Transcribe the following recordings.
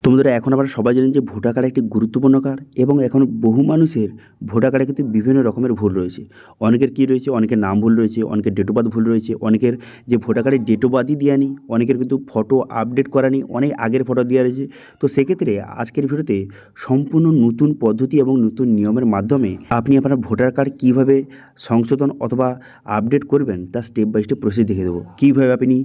বন্ধুরা, এখন আমরা সবাই জানেন যে ভোটার কার্ড একটি গুরুত্বপূর্ণ কার্ড এবং এখন বহু মানুষের ভোটার কার্ডে কিন্তু বিভিন্ন রকমের ভুল রয়েছে। অনেকের কী রয়েছে, অনেকের নাম ভুল রয়েছে, অনেকের ডেট অফ বার্থ ভুল রয়েছে, অনেকের যে ভোটার কার্ডের ডেট অফ বার্থই দেওয়া নেই, অনেকের কিন্তু ফটো আপডেট করা নেই, অনেক আগের ফটো দেওয়া রয়েছে। তো সেক্ষেত্রে আজকের ভিডিওতে সম্পূর্ণ নতুন পদ্ধতি এবং নতুন নিয়মের মাধ্যমে আপনি আপনার ভোটার কার্ড কীভাবে সংশোধন অথবা আপডেট করবেন তার স্টেপ বাই স্টেপ প্রসেস দেখে দেবো। কীভাবে আপনি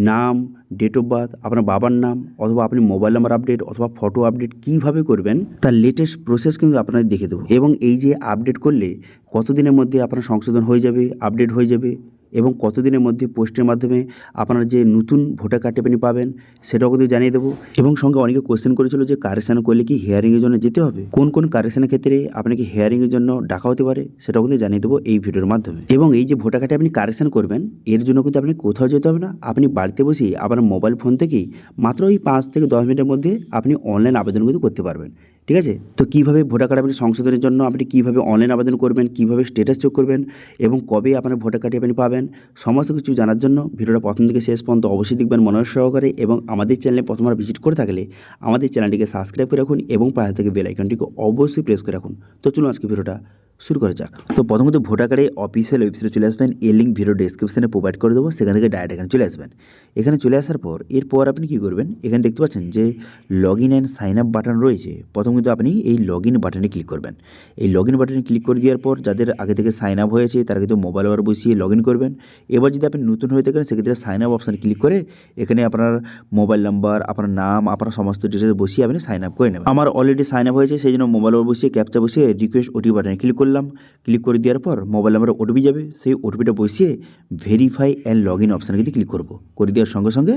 নাম, ডেট অফ বার্থ, আপনার বাবার নাম অথবা আপনি মোবাইল নাম্বার আপডেট অথবা ফটো আপডেট কীভাবে করবেন তার লেটেস্ট প্রসেস কিন্তু আপনাদের দেখে দেবো। এবং এই যে আপডেট করলে কতদিনের মধ্যে আপনার সংশোধন হয়ে যাবে, আপডেট হয়ে যাবে এবং কতদিনের মধ্যে পোস্টের মাধ্যমে আপনার যে নতুন ভোটার কার্ডটি আপনি পাবেন সেটাও কিন্তু জানিয়ে দেবো। এবং সঙ্গে অনেকে কোয়েশ্চেন করেছিল যে কারেকশান করলে কি হিয়ারিংয়ের জন্য যেতে হবে, কোন কোন কারেকশানের ক্ষেত্রে আপনাকে হিয়ারিংয়ের জন্য ডাকা হতে পারে সেটাও কিন্তু জানিয়ে দেবো এই ভিডিওর মাধ্যমে। এবং এই যে ভোটার কার্ডে আপনি কারেকশান করবেন এর জন্য কিন্তু আপনি কোথাও যেতে হবে না, আপনি বাড়িতে বসেই আপনার মোবাইল ফোন থেকেই মাত্র ওই 5 থেকে 10 মিনিটের মধ্যে আপনি অনলাইন আবেদন কিন্তু করতে পারবেন। ঠিক আছে, তো কীভাবে ভোটার কার্ড আপনি সংশোধনের জন্য আপনি কীভাবে অনলাইন আবেদন করবেন, কীভাবে স্ট্যাটাস চেক করবেন এবং কবে আপনার ভোটার কার্ডটি আপনি পাবেন, সমস্ত কিছু জানার জন্য ভিডিওটা প্রথম থেকে শেষ পর্যন্ত অবশ্যই দেখবেন মনোযোগ সহকারে। এবং আমাদের চ্যানেলে প্রথমবার ভিজিট করে থাকলে আমাদের চ্যানেলটিকে সাবস্ক্রাইব করে রাখুন এবং পাশে থেকে বেল আইকনটিকে অবশ্যই প্রেস করে রাখুন। তো চলুন আজকে ভিডিওটা শুরু করা যাক। তো প্রথমত ভোটার কার্ডে অফিসিয়াল ওয়েবসাইটে চলে আসবেন, এর লিঙ্ক ভিডিও ডেসক্রিপশনে প্রোভাইড করে দেবো, সেখান থেকে ডাইরেক্ট এখানে চলে আসবেন। এখানে চলে আসার পর এরপর আপনি কী করবেন, এখানে দেখতে পাচ্ছেন যে log in and sign up button রয়েছে। প্রথম কিন্তু আপনি এই লগ ইন বাটনে ক্লিক করবেন। এই লগ ইন বাটনে ক্লিক করে দেওয়ার পর যাদের আগে থেকে সাইন আপ হয়েছে তারা কিন্তু মোবাইল নাম্বার বসিয়ে লগ ইন করবেন। এবার যদি আপনি নতুন হয়ে থাকেন সেক্ষেত্রে সাইন আপ অপশানে ক্লিক করে এখানে আপনার মোবাইল নাম্বার, আপনার নাম, আপনার সমস্ত ডিটেলস বসিয়ে আপনি সাইন আপ করে নেবেন। আমার অলরেডি সাইন আপ হয়েছে, সেই জন্য মোবাইল নাম্বার বসিয়ে ক্যাপচা বসিয়ে রিকোয়েস্ট ওটিপি বাটনে ক্লিক করলাম। ক্লিক করে দেওয়ার পর মোবাইল নাম্বারে ওটিপি যাবে, সেই ওটিপিটা বসিয়ে ভেরিফাই অ্যান্ড লগ ইন অপশানে কিন্তু ক্লিক করবো। করে দেওয়ার সঙ্গে সঙ্গে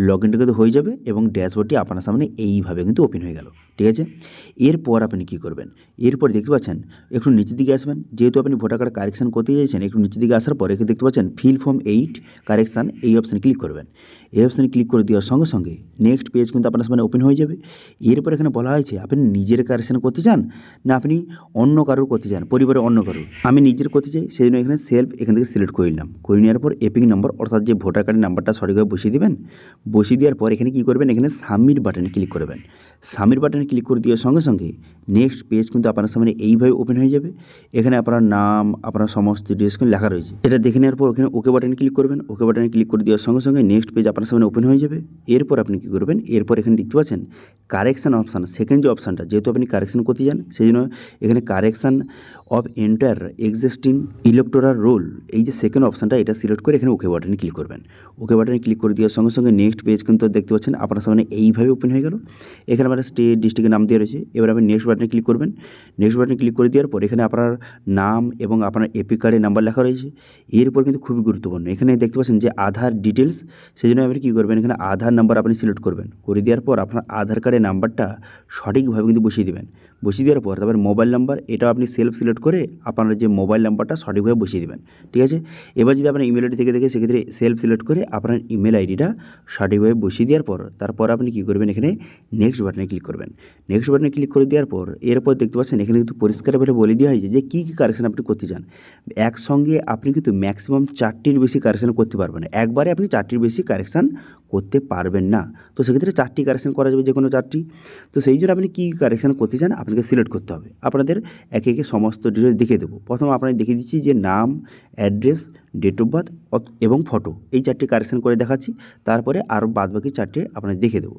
লগ ইনটা কিন্তু হয়ে যাবে এবং ড্যাশবোর্ডটি আপনার সামনে এইভাবে কিন্তু ওপেন হয়ে গেল। ঠিক আছে, এরপর আপনি কী করবেন, এরপর দেখতে পাচ্ছেন একটু নিচের দিকে আসবেন, যেহেতু আপনি ভোটার কার্ড কারেকশান করতে চাইছেন একটু নিচের দিকে আসার পর এখানে দেখতে পাচ্ছেন ফিল ফর্ম 8 কারেকশান, এই অপশানে ক্লিক করবেন। এই অপশানে ক্লিক করে দেওয়ার সঙ্গে সঙ্গে নেক্সট পেজ কিন্তু আপনার সামনে ওপেন হয়ে যাবে। এরপর এখানে বলা হয়েছে আপনি নিজের কারেকশান করতে চান না আপনি অন্য কারোর করতে চান, পরিবারের অন্য কারোর। আমি নিজের করতে চাই, সেই জন্য এখানে সেলফ এখান থেকে সিলেক্ট করে নিলাম। করে নেওয়ার পর এপিং নাম্বার অর্থাৎ যে ভোটার কার্ডের নাম্বারটা সঠিকভাবে বসিয়ে দেবেন। বসিয়ে দেওয়ার পর এখানে কী করবেন, এখানে সাবমিট বাটনে ক্লিক করবেন। সাবমিট বাটনে ক্লিক করে দেওয়ার সঙ্গে সঙ্গে নেক্সট পেজ কিন্তু আপনার সামনে এইভাবে ওপেন হয়ে যাবে। এখানে আপনার নাম, আপনার সমস্ত ডিটেলস লেখা রয়েছে, এটা দেখে নেওয়ার পর ওখানে ওকে বাটনে ক্লিক করবেন। ওকে বাটনে ক্লিক করে দেওয়ার সঙ্গে সঙ্গে নেক্সট পেজ আপনার সামনে ওপেন হয়ে যাবে। এরপর আপনি কী করবেন, এরপর এখানে দেখতে পাচ্ছেন কারেকশান অপশান, সেকেন্ড যে অপশানটা, যেহেতু আপনি কারেকশান করতে যান সেই জন্য এখানে correction of enter existing electoral role, এই যে সেকেন্ড অপশানটা এটা সিলেক্ট করে এখানে ওকে বাটনে ক্লিক করবেন। ওকে বাটনে ক্লিক করে দেওয়ার সঙ্গে সঙ্গে নেক্সট পেজ কিন্তু দেখতে পাচ্ছেন আপনার সামনে এইভাবে ওপেন হয়ে গেল। এখানে আমার স্টেট ডিস্ট্রিক্টের নাম দেওয়া রয়েছে। এবার আপনি নেক্সট বাটনে ক্লিক করবেন। নেক্সট বাটনে ক্লিক করে দেওয়ার পর এখানে আপনার নাম এবং আপনার এপি কার্ডের নাম্বার লেখা রয়েছে। এরপর কিন্তু খুবই গুরুত্বপূর্ণ, এখানে দেখতে পাচ্ছেন যে আধার ডিটেলস, সেই জন্য আপনি কী করবেন, এখানে আধার নাম্বার আপনি সিলেক্ট করবেন। করে দেওয়ার পর আপনার আধার কার্ডের নাম্বারটা সঠিকভাবে কিন্তু বসিয়ে দেবেন। বসিয়ে দেওয়ার পর তারপর মোবাইল নাম্বার, এটাও আপনি সেলফ সিলেক্ট করে আপনার যে মোবাইল নাম্বারটা সঠিকভাবে বসিয়ে দেবেন। ঠিক আছে, এবার যদি আপনার ইমেল আইডি থেকে দেখে সেক্ষেত্রে সেলফ সিলেক্ট করে আপনার ইমেল আইডিটা সঠিকভাবে বসিয়ে দেওয়ার পর তারপর আপনি কী করবেন, এখানে নেক্সট বাটনে ক্লিক করবেন। নেক্সট বাটনে ক্লিক করে দেওয়ার পর এরপর দেখতে পাচ্ছেন এখানে কিন্তু পরিষ্কারভাবে বলে দেওয়া হয়েছে যে কী কী কারেকশান আপনি করতে চান। একসঙ্গে আপনি কিন্তু ম্যাক্সিমাম 4টির বেশি কারেকশান করতে পারবেন না, একবারে আপনি 4টির বেশি কারেকশান করতে পারবেন না। তো সেক্ষেত্রে 4টি কারেকশান করা যাবে, যে কোনো 4টি। তো সেই জন্য আপনি কী কারেকশান করতে চান আপনাকে সিলেক্ট করতে হবে। আপনাদের একে একে সমস্ত ডিটেলস দেখিয়ে দেবো। প্রথম আপনাকে দেখিয়ে দিচ্ছি যে নাম, অ্যাড্রেস, ডেট অফ বার্থ এবং ফটো, এই 4টি কারেকশান করে দেখাচ্ছি। তারপরে আরও বাদবাকি 4টে আপনাকে দেখিয়ে দেবো।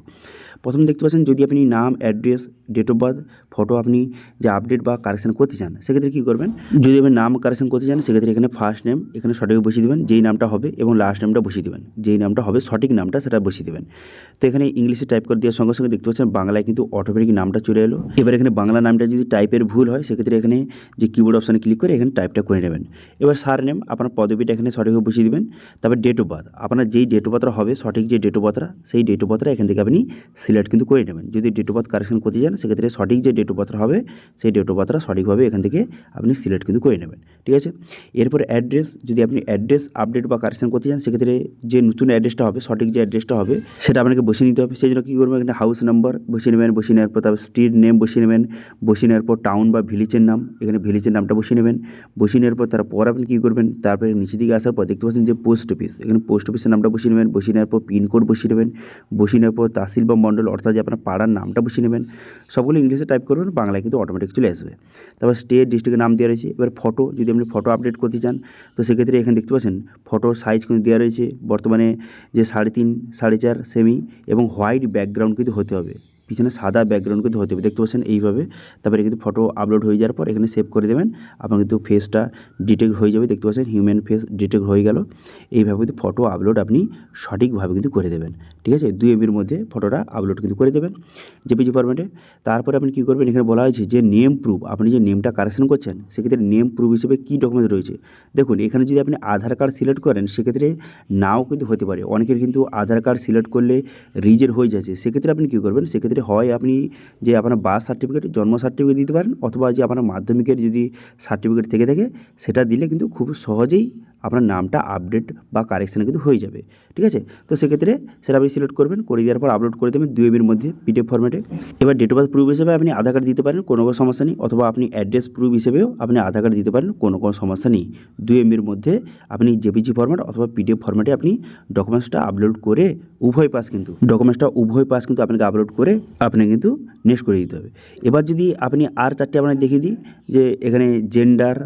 প্রথম দেখতে পাচ্ছেন যদি আপনি নাম, address, date of birth, photo আপনি যে আপডেট বা কারেকশান করতে চান সেক্ষেত্রে কী করবেন, যদি আপনি নাম কারেকশান করতে চান সেক্ষেত্রে এখানে ফার্স্ট নেম এখানে সঠিক বসিয়ে দেবেন, যেই নামটা হবে, এবং লাস্ট নেমটা বসিয়ে দেবেন, যেই নামটা হবে সঠিক নামটা সেটা বসিয়ে দেবেন। তো এখানে ইংলিশে টাইপ করে দেওয়ার সঙ্গে সঙ্গে দেখতে পাচ্ছেন বাংলায় কিন্তু অটোমেটিক নামটা চলে এলো। এবার এখানে বাংলা নামটা যদি টাইপের ভুল হয় সেক্ষেত্রে এখানে যে কিবোর্ড অপশানে ক্লিক করে এখানে টাইপটা করে নেবেন। এবার সার নেম আপনার পদবিটা এখানে সঠিকভাবে বসিয়ে দেবেন। তারপর ডেট অফ বার্থ, আপনার যেই ডেট অফ বার্থটা হবে সঠিক যে ডেট অফ বার্থটা সেই ডেট অফ বার্থটা এখান থেকে আপনি সিলেক্ট কিন্তু করে নেবেন। যদি ডেট অফ বার্থ কারেকশন করতে যান সেক্ষেত্রে সঠিক যে ডেট অফ বার্থটা হবে সেই ডেট অফ বার্থটা সঠিকভাবে এখান থেকে আপনি সিলেক্ট কিন্তু করে নেবেন। ঠিক আছে, এরপর অ্যাড্রেস, যদি আপনি অ্যাড্রেস আপডেট বা কারেকশন করতে চান সেক্ষেত্রে যে নতুন অ্যাড্রেসটা হবে সঠিক যে অ্যাড্রেসটা হবে সেটা আপনাকে বসিয়ে নিতে হবে। সেই জন্য কী করবেন, এখানে হাউস নাম্বার বসিয়ে নেবেন, বসিয়ে নেওয়ার পর তারপর স্ট্রিট নেম বসিয়ে নেবেন, বসিয়ে নেওয়ার পর টাউন বা ভিলেজের নাম, এখানে ভিলেজের নামটা বসিয়ে নেবেন। বসিয়ে নেওয়ার পর তারপর আপনি কী করবেন, তারপরে নিচে নিচের দিকে আসার পর দেখতে পাচ্ছেন যে পোস্ট অফিস, এখানে পোস্ট অফিসের নামটা বসিয়ে নেবেন। বসিয়ে নেওয়ার পর পিনকোড বসিয়ে নেবেন। বসিয়ে নেওয়ার পর তহসিল বা মণ্ডল অর্থাৎ যে আপনার পাড়ার নামটা বসিয়ে নেবেন। সবগুলো ইংলিশে টাইপ করবেন, বাংলায় কিন্তু অটোমেটিক চলে আসবে। তারপর স্টেট ডিস্ট্রিক্টের নাম দেওয়া রয়েছে। এবার ফটো, যদি আপনি ফটো আপডেট করতে চান তো সেক্ষেত্রে এখানে দেখতে পাচ্ছেন ফটোর সাইজ কিন্তু দেওয়া রয়েছে বর্তমানে যে 3.5 4.5 সেমি এবং হোয়াইট ব্যাকগ্রাউন্ড কিন্তু হতে হবে, পিছনে সাদা ব্যাকগ্রাউন্ড কিন্তু হতে হবে, দেখতে পাচ্ছেন এইভাবে। তারপরে কিন্তু ফটো আপলোড হয়ে যাওয়ার পর এখানে সেভ করে দেবেন। আপনার কিন্তু ফেসটা ডিটেক্ট হয়ে যাবে, দেখতে পাচ্ছেন হিউম্যান ফেস ডিটেক্ট হয়ে গেল। এইভাবে কিন্তু ফটো আপলোড আপনি সঠিকভাবে কিন্তু করে দেবেন, ঠিক আছে। 2 MBর মধ্যে ফটোটা আপলোড কিন্তু করে দেবেন জেপিজি ফরম্যাটে। তারপরে আপনি কী করবেন, এখানে বলা হয়েছে যে নেম প্রুফ, আপনি যে নেমটা কারেকশন করছেন সেক্ষেত্রে নেম প্রুফ হিসেবে কী ডকুমেন্ট রয়েছে। দেখুন এখানে যদি আপনি আধার কার্ড সিলেক্ট করেন সেক্ষেত্রে নাও কিন্তু হতে পারে, অনেকের কিন্তু আধার কার্ড সিলেক্ট করলে রিজেক্ট হয়ে যাচ্ছে। সেক্ষেত্রে আপনি কী করবেন, সেক্ষেত্রে হয় আপনি যে আপনার বার্থ সার্টিফিকেট, জন্ম সার্টিফিকেট দিতে পারেন, অথবা যে আপনার মাধ্যমিকের যদি সার্টিফিকেট থেকে থাকে সেটা দিলে কিন্তু খুব সহজেই আপনার নামটা আপডেট বা কারেকশান কিন্তু হয়ে যাবে, ঠিক আছে। তো সেক্ষেত্রে সেটা আপনি সিলেক্ট করবেন, করে দেওয়ার পর আপলোড করে দেবেন 2 MBর মধ্যে PDF ফরম্যাটে। এবার ডেট অফ বার্থ প্রুফ হিসেবে আপনি আধার কার্ড দিতে পারেন, কোনো সমস্যা নেই, অথবা আপনি অ্যাড্রেস প্রুফ হিসেবেও আপনি আধার কার্ড দিতে পারেন, কোনো সমস্যা নেই। 2 MBর মধ্যে আপনি জেপিজি ফরম্যাট অথবা PDF ফরম্যাটে আপনি ডকুমেন্টসটা আপলোড করে উভয় পাশ কিন্তু আপনাকে আপলোড করে আপনি কিন্তু নেক্সট করে দিতে হবে। এবার যদি আপনি আর 4টে আপনাকে দেখিয়ে দিই, যে এখানে জেন্ডার,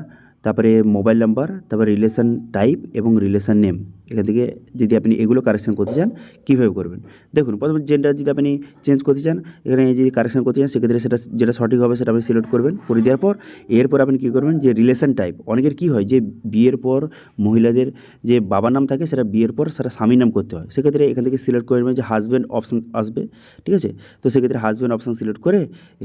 তারপরে মোবাইল নাম্বার, তারপরে রিলেশন টাইপ এবং রিলেশন নেম, এখান থেকে যদি আপনি এগুলো কারেকশন করতে চান কীভাবে করবেন। দেখুন প্রথমে জেন্ডার যদি আপনি চেঞ্জ করতে চান, এখানে যদি কারেকশন করতে চান সেক্ষেত্রে সেটা যেটা সঠিক হবে সেটা আপনি সিলেক্ট করবেন। করে দেওয়ার পর এরপর আপনি কী করবেন, যে রিলেশন টাইপ, অনেকের কী হয় যে বিয়ের পর মহিলাদের যে বাবার নাম থাকে সেটা বিয়ের পর সেটা স্বামীর নাম করতে হয়, সেক্ষেত্রে এখান থেকে সিলেক্ট করবেন যে হাজব্যান্ড অপশান আসবে, ঠিক আছে। তো সেক্ষেত্রে হাজব্যান্ড অপশান সিলেক্ট করে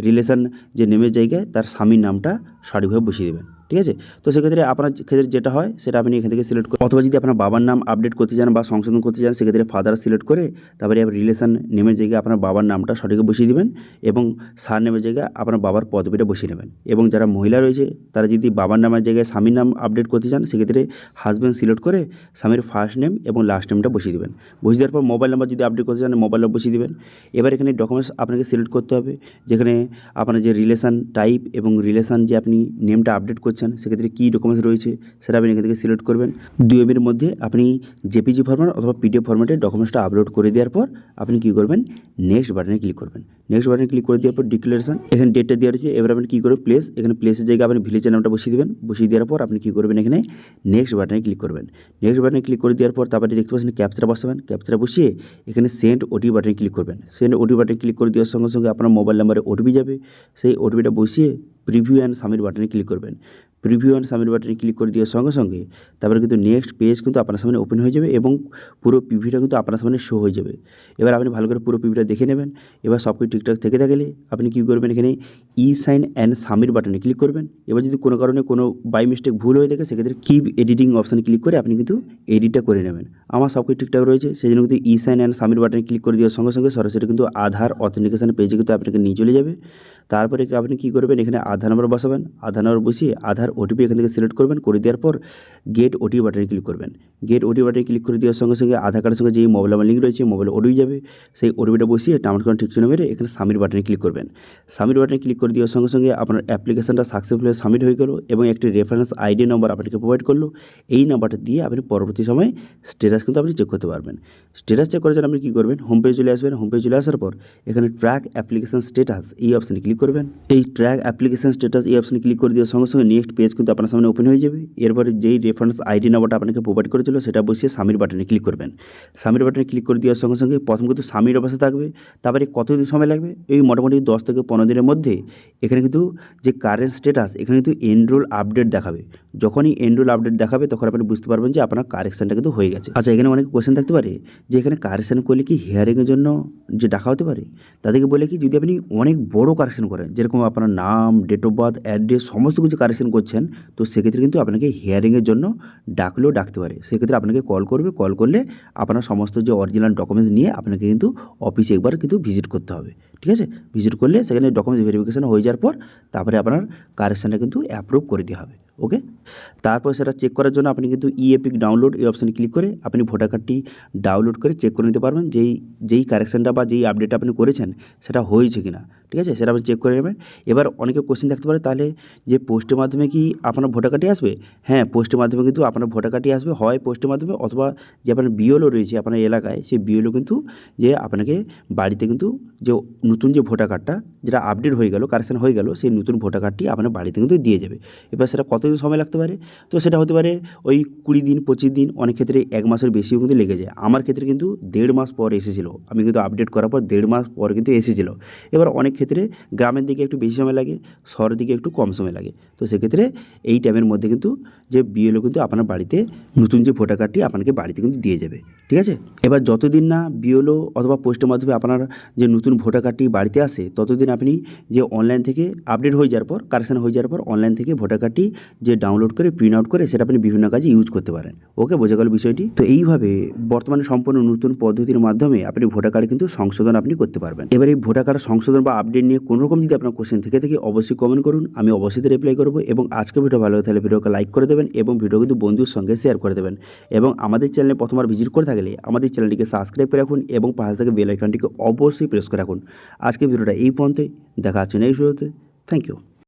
রিলেশন যে নেমের জায়গায় তার স্বামীর নামটা সঠিকভাবে বসিয়ে দেবেন, ঠিক আছে। তো সেক্ষেত্রে আপনার ক্ষেত্রে যেটা হয় সেটা আপনি এখান থেকে সিলেক্ট করে, অথবা যদি আপনার বাবার নাম আপডেট করতে চান বা সংশোধন করতে চান সেক্ষেত্রে ফাদার সিলেক্ট করে তারপরে রিলেশন নেমের জায়গায় আপনার বাবার নামটা সঠিকভাবে বসিয়ে দেবেন এবং সার নেমের জায়গায় আপনার বাবার পদবিটা বসিয়ে নেবেন। এবং যারা মহিলা রয়েছে তারা যদি বাবার নামের জায়গায় স্বামীর নাম আপডেট করতে চান সেক্ষেত্রে হাজব্যান্ড সিলেক্ট করে স্বামীর ফার্স্ট নেম এবং লাস্ট নেমটা বসিয়ে দেবেন। বসিয়ে দেওয়ার পর মোবাইল নাম্বার যদি আপডেট করতে চান মোবাইল নাম্বার বসিয়ে দেবেন। এবার এখানে ডকুমেন্টস আপনাকে সিলেক্ট করতে হবে, যেখানে আপনার যে রিলেশন টাইপ এবং রিলেশন যে আপনি নেমটা আপডেট করছেন সেক্ষেত্রে কী ডকুমেন্টস রয়েছে সেটা আপনি এখান থেকে সিলেক্ট করবেন। 2 MBর মধ্যে আপনি জেপিজি ফরম্যাট অথবা PDF ফরম্যাটে ডকুমেন্টসটা আপলোড করে দেওয়ার পর আপনি কী করবেন, নেক্সট বাটনে ক্লিক করবেন। নেক্সট বাটনে ক্লিক করে দেওয়ার পর ডিক্লারেশন, এখানে ডেটটা দেওয়া রয়েছে। এবার আপনি কী করবেন, প্লেস, এখানে প্লেসের জায়গায় আপনি ভিলেজের নামটা বসিয়ে দেবেন। বসিয়ে দেওয়ার পর আপনি কী করবেন, এখানে নেক্সট বাটনে ক্লিক করবেন। নেক্সট বাটনে ক্লিক করে দেওয়ার পর তারপরে দেখতে পাচ্ছেন ক্যাপচাটা বসাবেন। ক্যাপচাটা বসিয়ে এখানে সেন্ড OTP বাটনে ক্লিক করবেন। সেন্ড OTP বাটনে ক্লিক করে দেওয়ার সঙ্গে সঙ্গে আপনার মোবাইল নাম্বারে OTP যাবে। সেই OTPটা বসিয়ে প্রিভিউ অ্যান্ড সাবমিট বাটনে ক্লিক করবেন। প্রিভিউ অ্যান্ড সাবমিট বাটনে ক্লিক করে দেওয়ার সঙ্গে সঙ্গে তারপরে কিন্তু নেক্সট পেজ কিন্তু আপনার সামনে ওপেন হয়ে যাবে এবং পুরো পিভিটা কিন্তু আপনার সামনে শো হয়ে যাবে। এবার আপনি ভালো করে পুরো পিভিটা দেখে নেবেন। এবার সব কিছু ঠিকঠাক থেকে থাকলে আপনি কী করবেন, এখানে সাইন অ্যান্ড সাবমিট বাটনে ক্লিক করবেন। এবার যদি কোনো কারণে কোনো বাই মিস্টেক ভুল হয়ে থাকে সেক্ষেত্রে কিপ এডিটিং অপশানে ক্লিক করে আপনি কিন্তু এডিটটা করে নেবেন। আমার সব কিছু ঠিকঠাক রয়েছে, সেই জন্য কিন্তু সাইন অ্যান্ড সাবমিট বাটনে ক্লিক করে দেওয়ার সঙ্গে সঙ্গে সরাসরি কিন্তু আধার অথেন্টিকেশন পেজে কিন্তু আপনাকে নিয়ে চলে যাবে। তারপরে আপনি কী করবেন, এখানে আধার নাম্বার বসাবেন। আধার নাম্বার বসিয়ে আধার OTP এখান থেকে সিলেক্ট করবেন। করে দেওয়ার পর গেট OTP বাটনে ক্লিক করবেন। গেট OTP বাটনে ক্লিক করে দেওয়ার সঙ্গে সঙ্গে আধার কার্ডের সঙ্গে যে মোবাইল নাম্বার লিঙ্ক রয়েছে মোবাইলে OTP যাবে। সেই OTPটা বসিয়ে টার্মস কন্ডিশন ঠিক চিহ্ন মেরে এখানে সাবমিট বাটনে ক্লিক করবেন। সাবমিট বাটনে ক্লিক করে দেওয়ার সঙ্গে সঙ্গে আপনার অ্যাপ্লিকেশনটা সাকসেসফুলি সাবমিট হয়ে গেল এবং একটি রেফারেন্স ID নম্বর আপনাকে প্রোভাইড করলো। এই নাম্বারটা দিয়ে আপনি পরবর্তী সময়ে স্ট্যাটাস কিন্তু আপনি চেক করতে পারবেন। স্ট্যাটাস চেক করার জন্য আপনি কী করবেন, হোম পেজে চলে আসবেন। হোম পেজে চলে আসার পর এখানে ট্র্যাক অ্যাপ্লিকেশন স্ট্যাটাস এই অপশানে ক্লিক করবেন। এই ট্র্যাক অ্যাপ্লিকেশন স্ট্যাটাস এই অপশানে ক্লিক করে দেওয়ার সঙ্গে সঙ্গে নেক্সট পেজ কিন্তু আপনার সামনে ওপেন হয়ে যাবে। এরপরে যেই রেফারেন্স ID নাম্বারটা আপনাকে প্রোভাইড করেছিল সেটা বসিয়ে সাবমিট বাটনে ক্লিক করবেন। সাবমিট বাটনে ক্লিক করে দেওয়ার সঙ্গে সঙ্গে প্রথম কিন্তু সাবমিট অবস্থা থাকবে। তারপরে কতদিন সময় লাগবে, এই মোটামুটি 10 থেকে 15 দিনের মধ্যে এখানে কিন্তু যে কারেন্ট স্ট্যাটাস এখানে কিন্তু এনরোল আপডেট দেখাবে। যখনই এনরোল আপডেট দেখাবে তখন আপনি বুঝতে পারবেন যে আপনার কারেকশানটা কিন্তু হয়ে গেছে। আচ্ছা, এখানে অনেক কোয়েশ্চেন থাকতে পারে যে এখানে কারেকশান করলে কি হিয়ারিংয়ের জন্য যে ডাকা হতে পারে। তাদেরকে বলে কি, যদি আপনি অনেক বড় কারেকশান করেন, যেরকম আপনার নাম, ডেট অফ বার্থ, অ্যাড্রেস সমস্ত কিছু কারেকশান করছেন, তো সেক্ষেত্রে কিন্তু আপনাকে হিয়ারিংয়ের জন্য ডাকলেও ডাকতে পারে। সেক্ষেত্রে আপনাকে কল করবে। কল করলে আপনার সমস্ত যে অরিজিনাল ডকুমেন্টস নিয়ে আপনাকে কিন্তু অফিসে একবার কিন্তু ভিজিট করতে হবে, ঠিক আছে। ভিজিট করলে সেখানে ডকুমেন্টস ভেরিফিকেশান হয়ে যাওয়ার পর তারপরে আপনার কারেকশানটা কিন্তু অ্যাপ্রুভ করে দেওয়া হবে। ওকে। তারপর সেটা চেক করার জন্য আপনি কিন্তু ই এপিক ডাউনলোড এই অপশানে ক্লিক করে আপনি ভোটার কার্ডটি ডাউনলোড করে চেক করে নিতে পারবেন যেই কারেকশানটা বা যেই আপডেটটা আপনি করেছেন সেটা হয়েছে কি না, ঠিক আছে? সেটা আপনি চেক করে নেবেন। এবার অনেকে কোশ্চেন থাকতে পারে, তাহলে যে পোস্টের মাধ্যমে কি আপনার ভোটার কার্ডটি আসবে? হ্যাঁ, পোস্টের মাধ্যমে কিন্তু আপনার ভোটার কার্ডটি আসবে, হয় পোস্টের মাধ্যমে অথবা যে আপনার বিএলও রয়েছে আপনার এলাকায়, সেই বিএলও কিন্তু যে আপনাকে বাড়িতে কিন্তু যে নতুন যে ভোটার কার্ডটা যেটা আপডেট হয়ে গেল, কারেকশান হয়ে গেল, সেই নতুন ভোটার কার্ডটি আপনার বাড়িতে কিন্তু দিয়ে যাবে। এবার সেটা কতদিন সময় লাগতে পারে? তো সেটা হতে পারে ওই 20 দিন, 25 দিন, অনেক ক্ষেত্রে 1 মাসের বেশিও কিন্তু লেগে যায়। আমার ক্ষেত্রে কিন্তু 1.5 মাস পর এসেছিলো। আমি কিন্তু আপডেট করার পর 1.5 মাস পর কিন্তু এসেছিলো। এবার অনেক ক্ষেত্রে গ্রামের দিকে একটু বেশি সময় লাগে, শহরের দিকে একটু কম সময় লাগে। তো সেক্ষেত্রে এই টাইমের মধ্যে কিন্তু যে বিএলও কিন্তু আপনার বাড়িতে নতুন যে ভোটার কার্ডটি আপনাকে বাড়িতে কিন্তু দিয়ে যাবে, ঠিক আছে? এবার যতদিন না বিএলও অথবা পোস্টের মাধ্যমে আপনার যে নতুন ভোটার কার্ডটি বাড়িতে আসে, ততদিন আপনি যে অনলাইন থেকে আপডেট হয়ে যাওয়ার পর, কারেকশান হয়ে যাওয়ার পর অনলাইন থেকে ভোটার কার্ডটি যে ডাউনলোড করে প্রিন্ট আউট করে সেটা আপনি বিভিন্ন কাজে ইউজ করতে পারেন। ওকে, বোঝা গেল বিষয়টি? তো এইভাবে বর্তমানে সম্পূর্ণ নতুন পদ্ধতির মাধ্যমে আপনি ভোটার কার্ডে কিন্তু সংশোধন আপনি করতে পারবেন। এবার এই ভোটার কার্ড সংশোধন বা আপডেট নিয়ে কোনো রকম যদি আপনার কোশ্চেন থেকে থাকে অবশ্যই কমেন্ট করুন, আমি অবশ্যই রিপ্লাই করবো। এবং আজকের ভিডিও ভালো লাগে তাহলে ভিডিওকে লাইক করে দেবেন এবং ভিডিও কিন্তু বন্ধুর সঙ্গে শেয়ার করে দেবেন। এবং আমাদের চ্যানেলে প্রথমবার ভিজিট করে থাকলে আমাদের চ্যানেলটিকে সাবস্ক্রাইব করে রাখুন এবং পাশে থেকে বেল আইকনটিকে অবশ্যই প্রেস করে রাখুন। আজকের ভিডিওটা এই পর্যন্তই, দেখা হচ্ছে নেক্সট ভিডিওতে। Thank you.